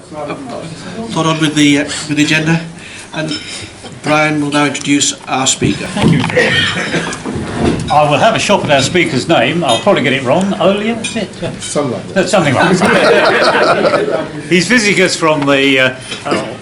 thought on with the agenda, and Brian will now introduce our speaker. Thank you. I will have a shot at our speaker's name. I'll probably get it wrong. Olia, is it? Something like that. Something like that. He's visiting us from the,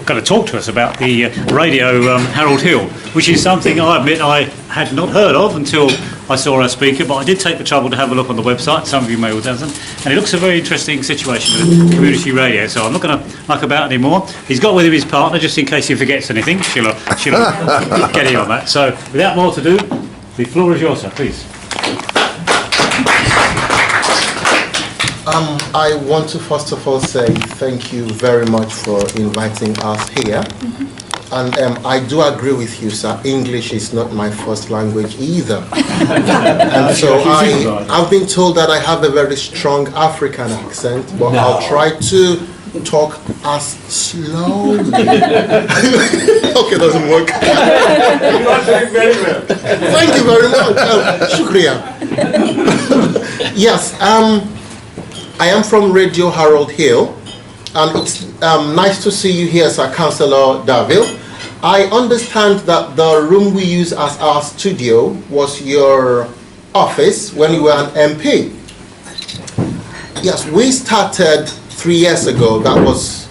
going to talk to us about the radio Harold Hill, which is something I admit I had not heard of until I saw our speaker, but I did take the trouble to have a look on the website. Some of you may have done, and it looks a very interesting situation with community radio, so I'm not going to muck about anymore. He's got with him his partner, just in case he forgets anything. She'll get in on that. So without more to do, the floor is yours, sir, please. I want to first of all say thank you very much for inviting us here. And I do agree with you, sir. English is not my first language either. And so I've been told that I have a very strong African accent, but I'll try to talk as slowly. Okay, doesn't work. You are doing very well. Thank you very much. Shukriya. Yes, I am from Radio Harold Hill, and it's nice to see you here, Sir Councillor Daville. I understand that the room we use as our studio was your office when you were an MP. Yes, we started 3 years ago, that was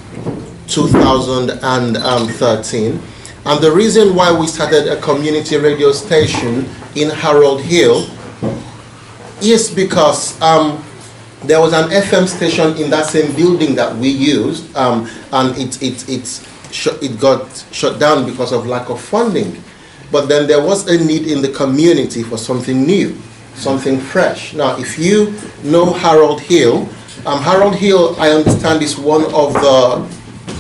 2013. And the reason why we started a community radio station in Harold Hill is because there was an FM station in that same building that we used, and it got shut down because of lack of funding. But then there was a need in the community for something new, something fresh. Now, if you know Harold Hill, I understand, is one of the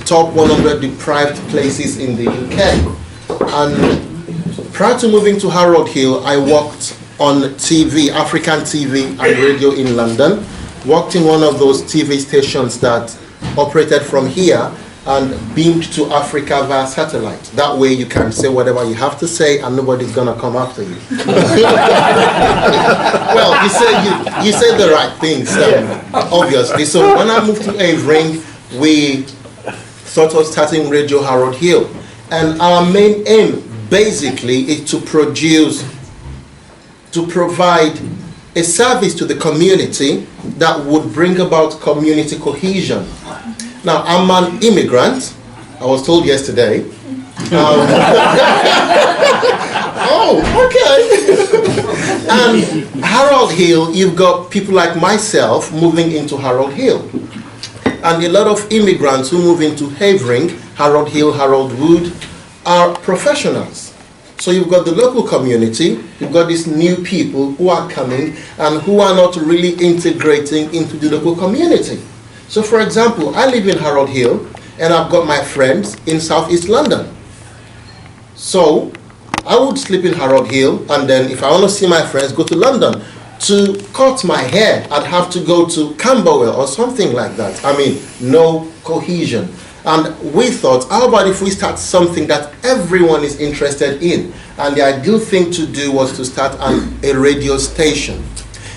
top 100 deprived places in the UK. And prior to moving to Harold Hill, I worked on TV, African TV and radio in London, worked in one of those TV stations that operated from here and beamed to Africa via satellite. That way you can say whatever you have to say and nobody's gonna come after you. Well, you said the right things, obviously. So when I moved to Havering, we thought of starting Radio Harold Hill. And our main aim basically is to provide a service to the community that would bring about community cohesion. Now, I'm an immigrant, I was told yesterday. Oh, okay. And Harold Hill, you've got people like myself moving into Harold Hill. And a lot of immigrants who move into Havering, Harold Hill, Harold Wood, are professionals. So you've got the local community, you've got these new people who are coming and who are not really integrating into the local community. So for example, I live in Harold Hill and I've got my friends in Southeast London. So I would sleep in Harold Hill, and then if I want to see my friends, go to London. To cut my hair, I'd have to go to Camberwell or something like that. I mean, no cohesion. And we thought, how about if we start something that everyone is interested in? And the ideal thing to do was to start a radio station.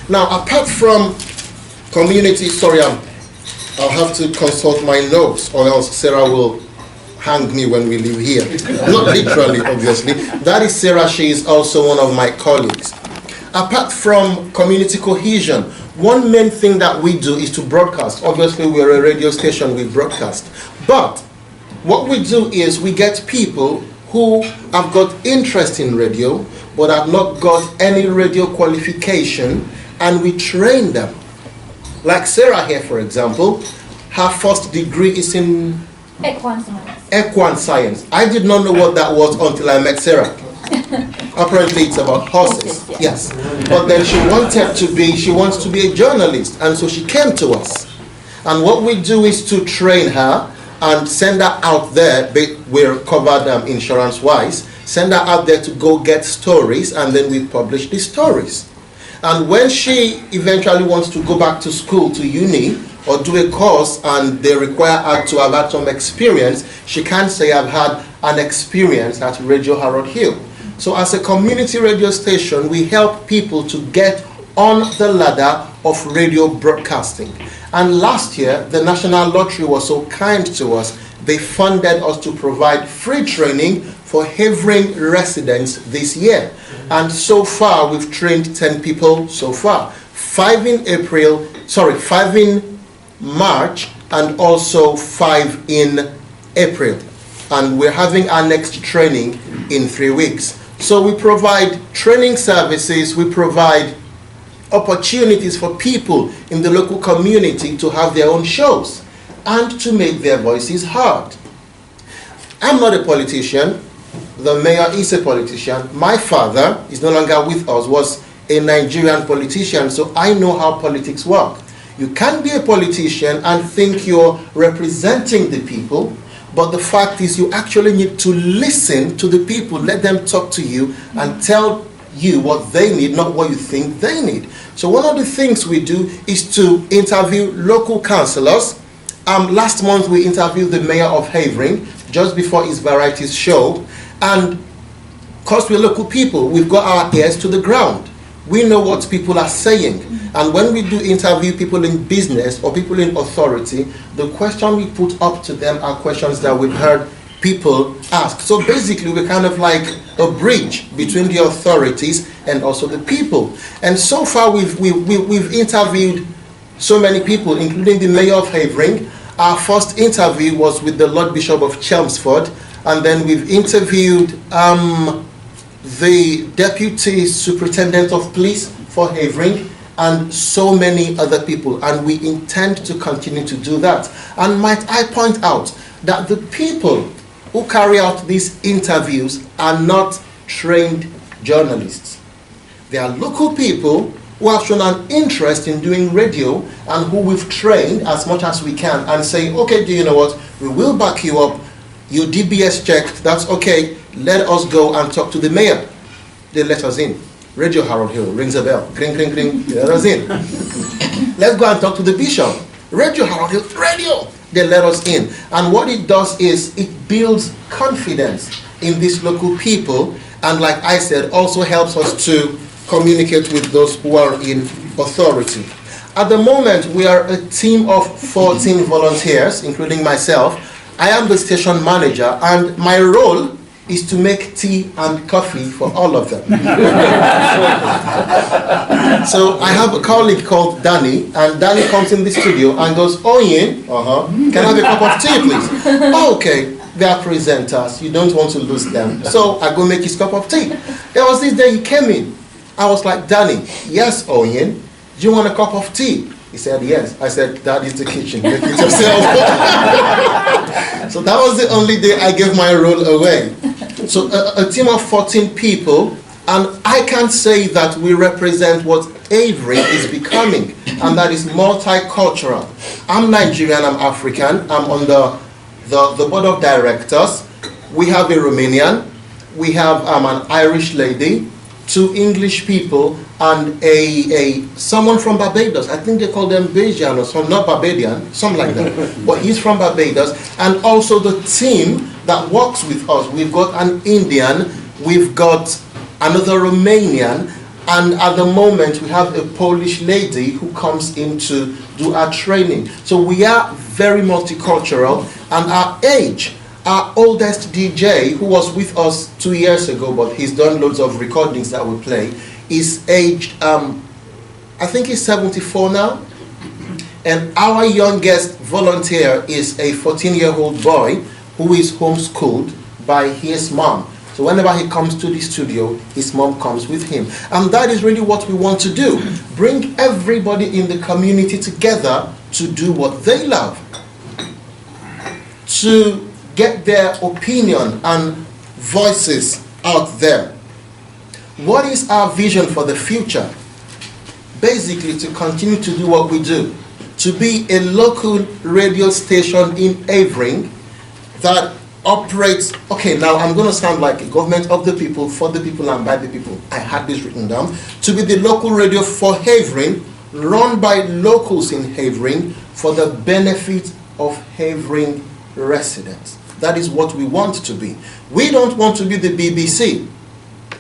Now, apart from community, sorry, I'll have to consult my notes or else Sarah will hang me when we leave here. Not literally, obviously. That is Sarah, she is also one of my colleagues. Apart from community cohesion, one main thing that we do is to broadcast. Obviously, we're a radio station, we broadcast. But what we do is we get people who have got interest in radio, but have not got any radio qualification, and we train them. Like Sarah here, for example, her first degree is in Equine Science. I did not know what that was until I met Sarah. Apparently it's about horses, yes. But then she wants to be a journalist, and so she came to us. And what we do is to train her and send her out there. We're covered insurance-wise. Send her out there to go get stories, and then we publish the stories. And when she eventually wants to go back to school, to uni, or do a course, and they require her to have had some experience, she can say, I've had an experience at Radio Harold Hill. So as a community radio station, we help people to get on the ladder of radio broadcasting. And last year, the National Lottery was so kind to us, they funded us to provide free training for Havering residents this year. And so far, we've trained 10 people so far. 5 in March, and also 5 in April. And we're having our next training in 3 weeks. So we provide training services, we provide opportunities for people in the local community to have their own shows and to make their voices heard. I'm not a politician. The mayor is a politician. My father is no longer with us, was a Nigerian politician, so I know how politics work. You can't be a politician and think you're representing the people, but the fact is you actually need to listen to the people, let them talk to you and tell you what they need, not what you think they need. So one of the things we do is to interview local councillors. Last month we interviewed the mayor of Havering just before his varieties show, and because we're local people, we've got our ears to the ground. We know what people are saying, and when we do interview people in business or people in authority, the question we put up to them are questions that we've heard people ask. So basically we're kind of like a bridge between the authorities and also the people. And so far we've interviewed so many people, including the mayor of Havering. Our first interview was with the Lord Bishop of Chelmsford, and then we've interviewed the Deputy Superintendent of Police for Havering, and so many other people, and we intend to continue to do that. And might I point out that the people who carry out these interviews are not trained journalists. They are local people who have shown an interest in doing radio and who we've trained as much as we can and say, okay, do you know what, we will back you up, your DBS checked, that's okay, let us go and talk to the mayor. They let us in. Radio Harold Hill rings a bell, cring, cring, cring, they let us in. Let's go and talk to the bishop. Radio Harold Hill, radio, they let us in. And what it does is it builds confidence in these local people, and like I said, also helps us to communicate with those who are in authority. At the moment, we are a team of 14 volunteers, including myself. I am the station manager, and my role is to make tea and coffee for all of them. So I have a colleague called Danny, and Danny comes in the studio and goes, Oyin, can I have a cup of tea, please? Oh, okay, they are presenters, you don't want to lose them. So I go make his cup of tea. There was this day he came in. I was like, Danny, yes, Oyin, do you want a cup of tea? He said, yes. I said, that is the kitchen, make it yourself. So that was the only day I gave my role away. So a team of 14 people, and I can say that we represent what Avery is becoming, and that is multicultural. I'm Nigerian, I'm African, I'm on the board of directors. We have a Romanian, we have an Irish lady, 2 English people, and someone from Barbados. I think they call them Bajan or some, not Barbadian, something like that. But he's from Barbados. And also the team that works with us. We've got an Indian, we've got another Romanian, and at the moment we have a Polish lady who comes in to do our training. So we are very multicultural, and our age, our oldest DJ, who was with us 2 years ago, but he's done loads of recordings that we play, is aged, I think he's 74 now. And our youngest volunteer is a 14-year-old boy who is homeschooled by his mom. So whenever he comes to the studio, his mom comes with him. And that is really what we want to do. Bring everybody in the community together to do what they love. To get their opinion and voices out there. What is our vision for the future? Basically, to continue to do what we do. To be a local radio station in Havering that operates, okay, now I'm going to sound like a government of the people, for the people, and by the people. I had this written down. To be the local radio for Havering, run by locals in Havering for the benefit of Havering residents. That is what we want to be. We don't want to be the BBC,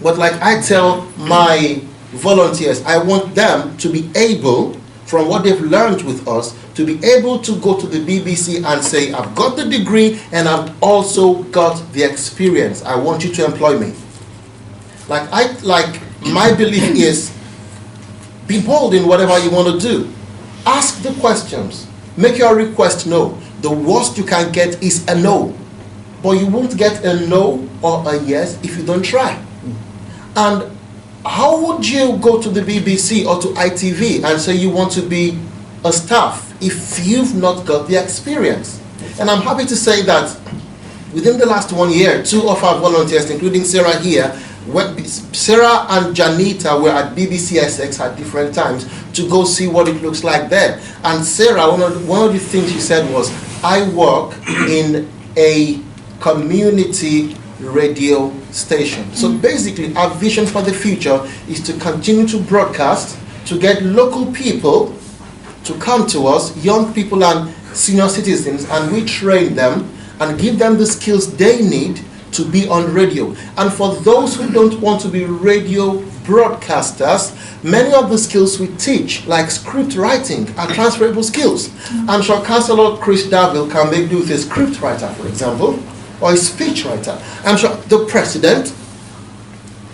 but like I tell my volunteers, I want them to be able, from what they've learned with us, to be able to go to the BBC and say, I've got the degree and I've also got the experience. I want you to employ me. My belief is, be bold in whatever you want to do. Ask the questions. Make your request known. The worst you can get is a no. But you won't get a no or a yes if you don't try. And how would you go to the BBC or to ITV and say you want to be a staff if you've not got the experience? And I'm happy to say that within the last 1 year, 2 of our volunteers, including Sarah here, Sarah and Janita were at BBC Essex at different times to go see what it looks like there. And Sarah, one of the things she said was, I work in a community radio station. So basically, our vision for the future is to continue to broadcast, to get local people to come to us, young people and senior citizens, and we train them and give them the skills they need to be on radio. And for those who don't want to be radio broadcasters, many of the skills we teach, like script writing, are transferable skills. I'm sure Councillor Chris Daville can make do with a script writer, for example, or a speech writer. I'm sure the president,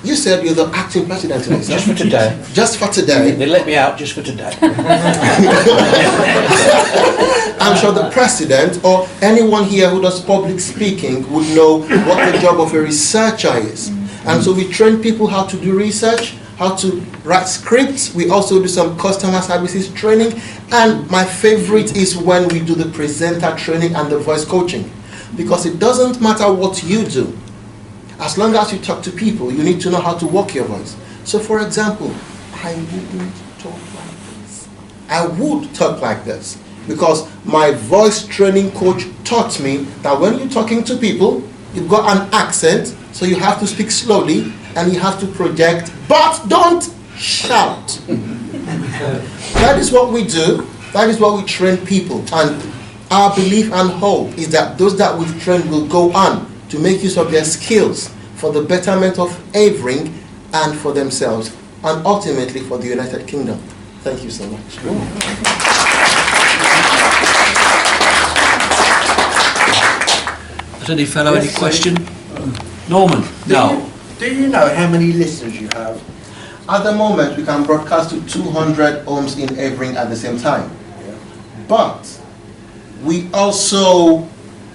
you said you're the acting president today, sir? Just for today. Just for today. They let me out just for today. I'm sure the president or anyone here who does public speaking would know what the job of a researcher is. And so we train people how to do research, how to write scripts. We also do some customer services training. And my favorite is when we do the presenter training and the voice coaching. Because it doesn't matter what you do. As long as you talk to people, you need to know how to work your voice. So for example, I wouldn't talk like this. I would talk like this. Because my voice training coach taught me that when you're talking to people, you've got an accent, so you have to speak slowly and you have to project, but don't shout. That is what we do. That is what we train people. And our belief and hope is that those that we've trained will go on to make use of their skills for the betterment of Havering and for themselves, and ultimately for the United Kingdom. Thank you so much. Has any fellow any question? Norman? No. Do you know how many listeners you have? At the moment, we can broadcast to 200 homes in Havering at the same time. But we also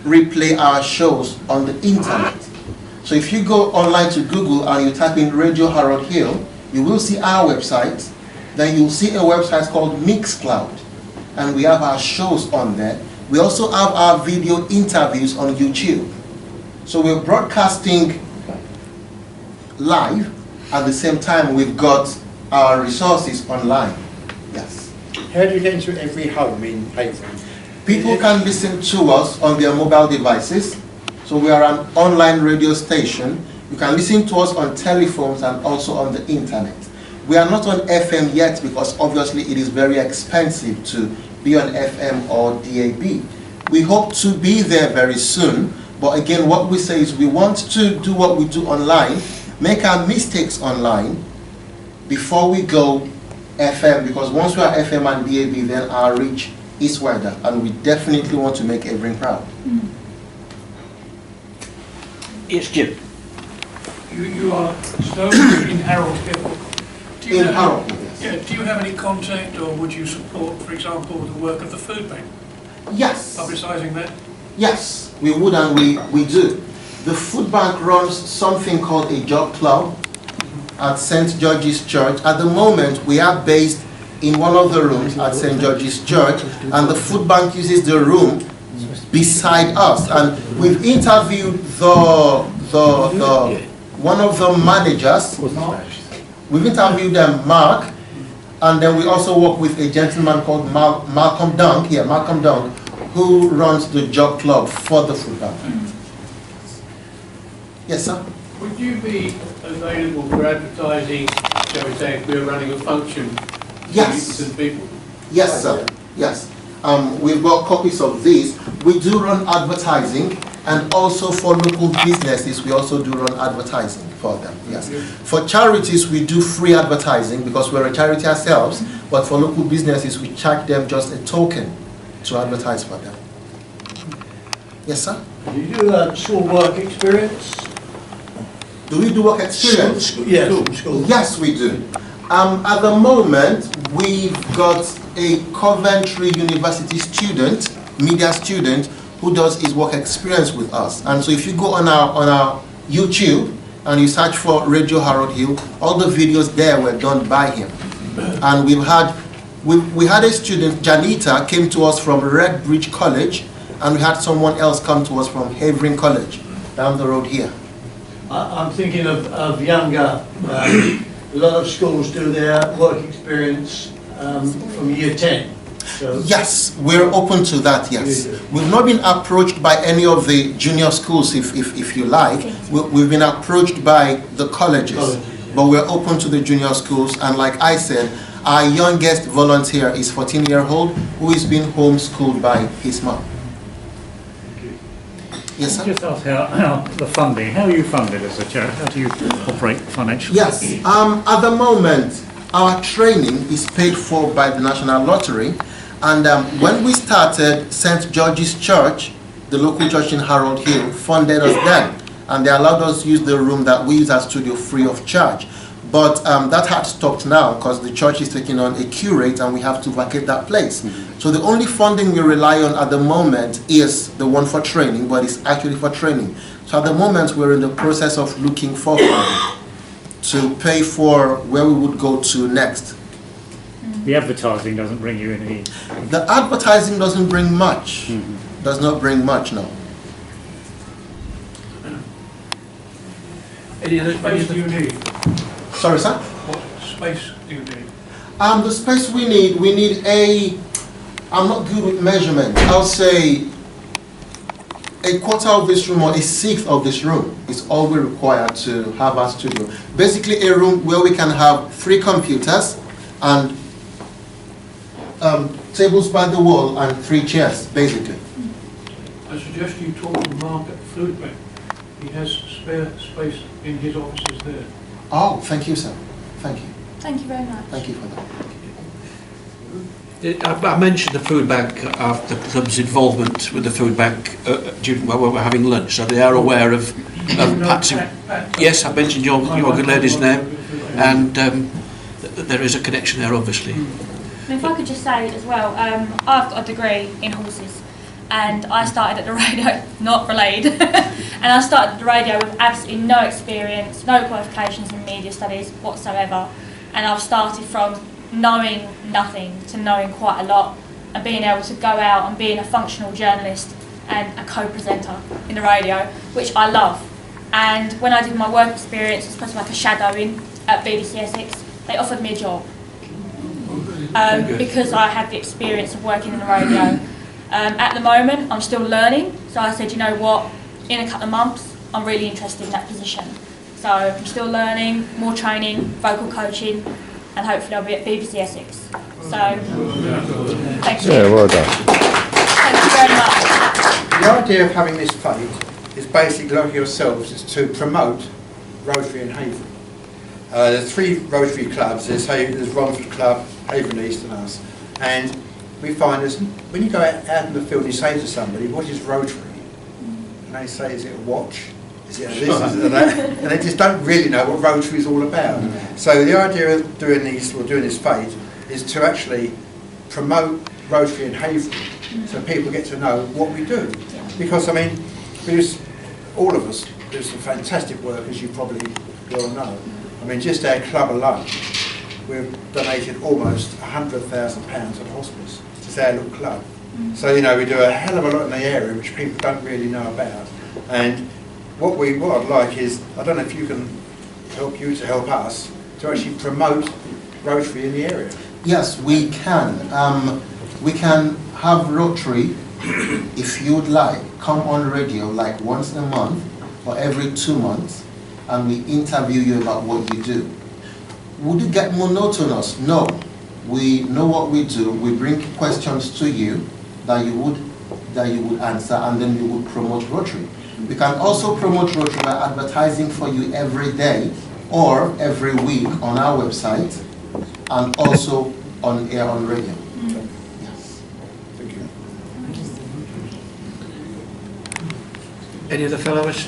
replay our shows on the internet. So if you go online to Google and you type in Radio Harold Hill, you will see our website. Then you'll see a website called Mixcloud. And we have our shows on there. We also have our video interviews on YouTube. So we're broadcasting live. At the same time, we've got our resources online. Yes. How do you get into every home in Havering? People can listen to us on their mobile devices. So we are an online radio station. You can listen to us on telephones and also on the internet. We are not on FM yet because obviously it is very expensive to be on FM or DAB. We hope to be there very soon. But again, what we say is we want to do what we do online, make our mistakes online before we go FM, because once we are FM and DAB, then our reach is wider, and we definitely want to make Havering proud. It's Jim. You are still in Harold Hill. Do you In have- Harold, yes. Yeah, do you have any contact, or would you support, for example, the work of the food bank, Yes, publicising that? yes, we would, and we do. The food bank runs something called a job club at St. George's Church. At the moment, we are based in one of the rooms at St. George's Church, and the food bank uses the room beside us. And we've interviewed one of the managers. We've interviewed them, Mark, and then we also work with a gentleman called Malcolm Dunk, who runs the job club for the food bank. Yes, sir. Would you be available for advertising, shall we say, if we're running a function Yes. to people? Yes, sir. Yes. We've got copies of these. We do run advertising, and also for local businesses, we also do run advertising for them. Yes. For charities, we do free advertising because we're a charity ourselves, but for local businesses, we charge them just a token to advertise for them. Yes, sir? Do you do school work experience? Do we do work experience? Yes, school. Yes, we do. At the moment, we've got a Coventry University student, media student, who does his work experience with us. And so if you go on our YouTube and you search for Radio Harold Hill, all the videos there were done by him. And we had a student, Janita, came to us from Redbridge College, and we had someone else come to us from Havering College, down the road here. I'm thinking of younger, a lot of schools do their work experience from year 10. So Yes, we're open to that, yes. We've not been approached by any of the junior schools, if you like. We've been approached by the colleges, but we're open to the junior schools. And like I said, our youngest volunteer is 14-year-old who is being homeschooled by his mom. Yes, sir? Just ask how the funding, how are you funded as a charity? How do you operate financially? Yes, at the moment, our training is paid for by the National Lottery. And when we started, St. George's Church, the local church in Harold Hill, funded us then. And they allowed us to use the room that we use as studio free of charge. But that had stopped now because the church is taking on a curate and we have to vacate that place. So the only funding we rely on at the moment is the one for training, but it's actually for training. So at the moment, we're in the process of looking for funding to pay for where we would go to next. The advertising doesn't bring you any. The advertising doesn't bring much. Does not bring much, no. Any other Space do you need? Sorry, sir? What space do you need? The space we need a, I'm not good with measurement. I'll say a quarter of this room or a sixth of this room is all we require to have our studio. Basically a room where we can have 3 computers and tables by the wall and 3 chairs, basically. I suggest you talk to Mark at Food Bank. He has spare space in his offices there. Oh, thank you, sir. Thank you. Thank you very much. Thank you for that. I mentioned the food bank after the club's involvement with the food bank while we were having lunch, so they are aware of Pat's. Yes, I mentioned your good lady's name, and there is a connection there, obviously. And if I could just say as well, I've got a degree in horses, and I started at the radio, not related, and I started at the radio with absolutely no experience, no qualifications in media studies whatsoever, and I've started from knowing nothing to knowing quite a lot, and being able to go out and being a functional journalist and a co-presenter in the radio, which I love. And when I did my work experience, it was supposed to be like a shadowing at BBC Essex, they offered me a job because I had the experience of working in the radio. At the moment, I'm still learning, so I said, you know what, in a couple of months, I'm really interested in that position. So I'm still learning, more training, vocal coaching, and hopefully I'll be at BBC Essex. So, thank you. Yeah, well done. Thank you very much. The idea of having this fete is basically, like yourselves, is to promote Rotary and Havering. There's 3 Rotary clubs. There's Romford Club, Havering East and us. And we find is when you go out in the field and you say to somebody, what is Rotary? And they say, is it a watch? Is it a this? Is it a that? And they just don't really know what Rotary is all about. So the idea of doing this fete is to actually promote Rotary and Havering so people get to know what we do. Because, I mean, all of us do some fantastic work, as you probably well know. I mean, just our club alone, we've donated almost £100,000 to the hospice. It's our little club. So, you know, we do a hell of a lot in the area which people don't really know about. And what I'd like is, I don't know if you can help you to help us to actually promote Rotary in the area. Yes, we can. We can have Rotary, if you'd like, come on radio like once a month or every 2 months, and we interview you about what you do. Would it get monotonous? No. We know what we do. We bring questions to you that you would answer, and then we would promote Rotary. We can also promote Rotary by advertising for you every day or every week on our website and also on air on radio. Yes. Thank you. Any other fellows?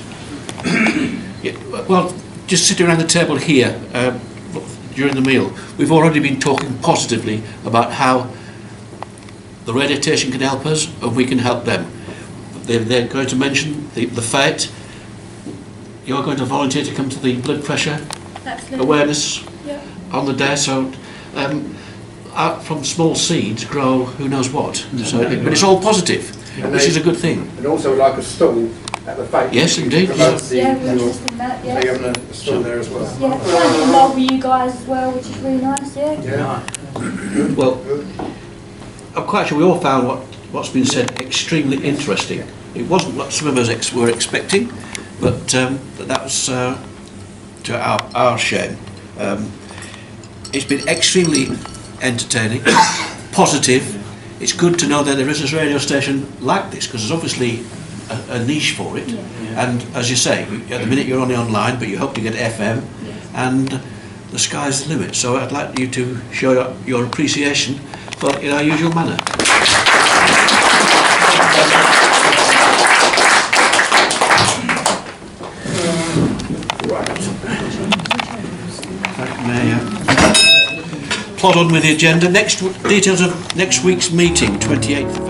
Yeah, well, just sitting around the table here during the meal, we've already been talking positively about how the radio station can help us and we can help them. They're going to mention the fete. You're going to volunteer to come to the blood pressure Absolutely. awareness Yeah. on the day. So from small seeds grow who knows what. So, but it's all positive, which is a good thing. And also like a stall at the fete. Yes, indeed. Promotes the- Yeah, we're interested in that, So yeah. you're having a stall there as well. Yeah, trying to involve with you guys as well, which is really nice, yeah. Yeah. Well, I'm quite sure we all found what's been said extremely interesting. It wasn't what some of us were expecting, but that was to our shame. It's been extremely entertaining, positive. It's good to know that there is a radio station like this, because there's obviously a niche for it. Yeah. And as you say, at the minute you're only online, but you hope to get FM, and the sky's the limit. So I'd like you to show your appreciation for in our usual manner. May plod on with the agenda. Details of next week's meeting, 28th of